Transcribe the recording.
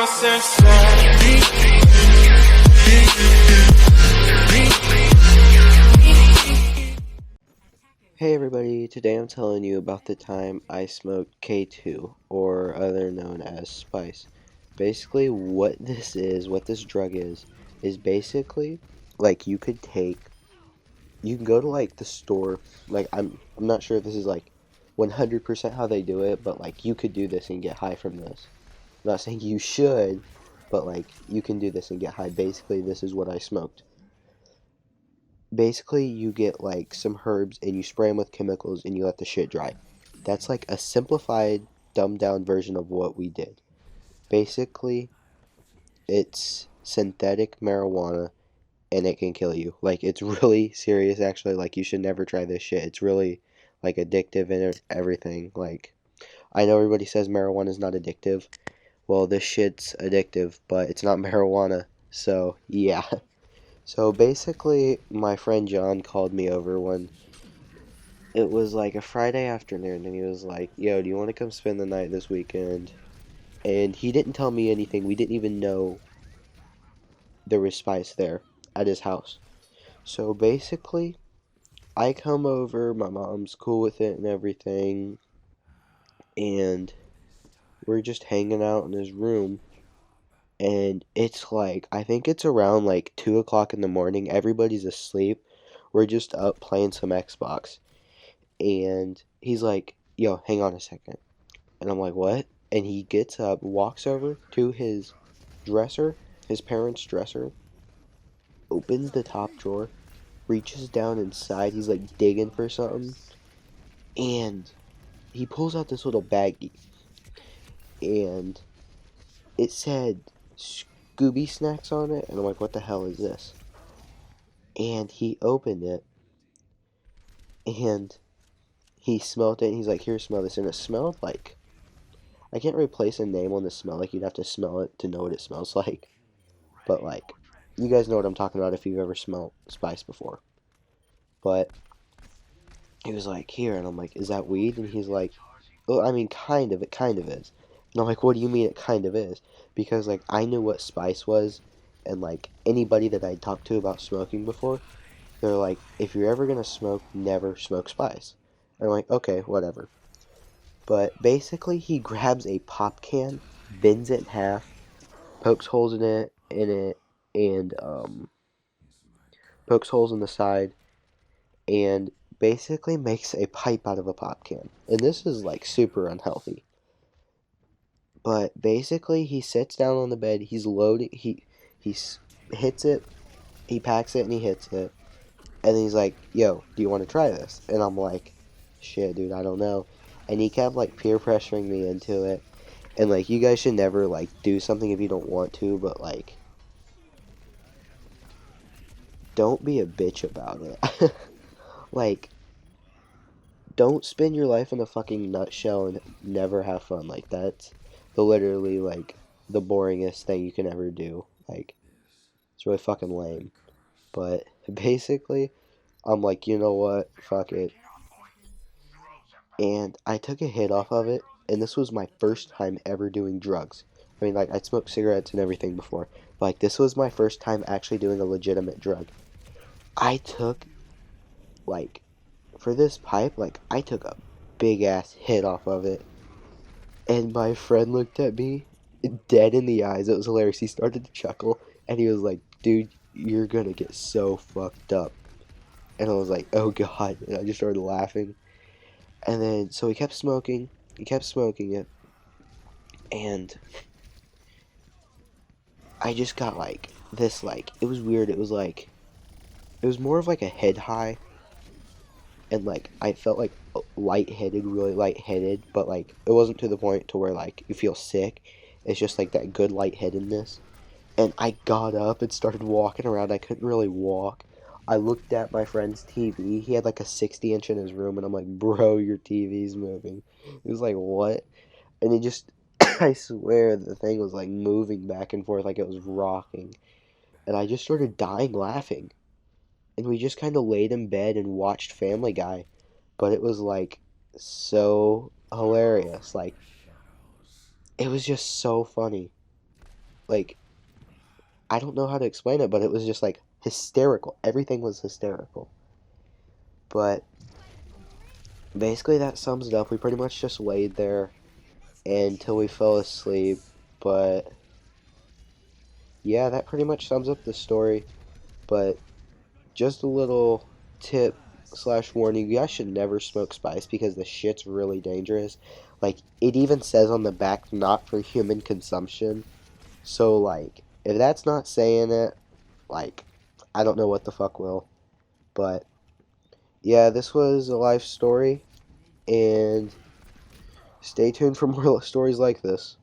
Hey everybody, today I'm telling you about the time I smoked K2, or other known as Spice. Basically what this drug is basically, like you can go to like the store, like I'm not sure if this is like 100% how they do it, but like you could do this and get high from this. I'm not saying you should, but like you can do this and get high. Basically this is what I smoked. Basically you get like some herbs and you spray them with chemicals and you let the shit dry. That's like a simplified, dumbed down version of what we did. Basically, it's synthetic marijuana and it can kill you. Like, it's really serious, actually. Like, you should never try this shit. It's really, like, addictive and everything. Like, I know everybody says marijuana is not addictive. Well, this shit's addictive, but it's not marijuana. So, yeah. So, basically, my friend John called me over one. It was like a Friday afternoon, and he was like, yo, do you want to come spend the night this weekend? And he didn't tell me anything. We didn't even know there was spice there at his house. So basically, I come over, my mom's cool with it and everything, and we're just hanging out in his room. And it's like, I think it's around like 2 o'clock in the morning. Everybody's asleep. We're just up playing some Xbox. And he's like, yo, hang on a second. And I'm like, what? And he gets up, walks over to his dresser, his parents' dresser, opens the top drawer, reaches down inside, he's like digging for something, and he pulls out this little baggie, and it said Scooby Snacks on it, and I'm like, what the hell is this? And he opened it, and he smelled it, and he's like, here, smell this, and it smelled like, I can't really place a name on the smell, like, you'd have to smell it to know what it smells like, but like, you guys know what I'm talking about if you've ever smelled spice before. But he was like, here, and I'm like, is that weed? And he's like, oh, I mean, it kind of is. And I'm like, what do you mean it kind of is? Because, like, I knew what spice was, and, like, anybody that I talked to about smoking before, they're like, if you're ever gonna smoke, never smoke spice. And I'm like, okay, whatever. But basically, he grabs a pop can, bends it in half, pokes holes in it, and, pokes holes in the side, and basically makes a pipe out of a pop can. And this is like super unhealthy. But basically he sits down on the bed, he's loading, he hits it, he packs it and he hits it. And then he's like, yo, do you want to try this? And I'm like, shit, dude, I don't know. And he kept like peer pressuring me into it. And like, you guys should never like do something if you don't want to, but like, don't be a bitch about it. Like, don't spend your life in a fucking nutshell and never have fun. Like, that's literally like the boringest thing you can ever do. Like, it's really fucking lame. But basically, I'm like, you know what? Fuck it. And I took a hit off of it, and this was my first time ever doing drugs. I mean, like, I'd smoked cigarettes and everything before. But, like, this was my first time actually doing a legitimate drug. I took, like, for this pipe, like, I took a big ass hit off of it. And my friend looked at me dead in the eyes. It was hilarious. He started to chuckle, and he was like, dude, you're gonna get so fucked up. And I was like, oh god. And I just started laughing. And then, so he kept smoking it, and I just got like this, like, it was weird. It was like, it was more of like a head high, and like I felt like lightheaded, really lightheaded, but like it wasn't to the point to where like you feel sick. It's just like that good lightheadedness. And I got up and started walking around. I couldn't really walk. I looked at my friend's TV. He had like a 60-inch in his room, and I'm like, bro, your TV's moving. He was like, what? And he just, I swear the thing was like moving back and forth like it was rocking. And I just started dying laughing. And we just kind of laid in bed and watched Family Guy. But it was like so hilarious. Like, it was just so funny. like, I don't know how to explain it, but it was just like hysterical. Everything was hysterical. But basically, that sums it up. We pretty much just laid there until we fell asleep. But yeah, that pretty much sums up the story. But just a little tip slash warning: you guys should never smoke spice because the shit's really dangerous. Like, it even says on the back, not for human consumption. So, like, if that's not saying it, like, I don't know what the fuck will. But yeah, this was a life story, and stay tuned for more stories like this.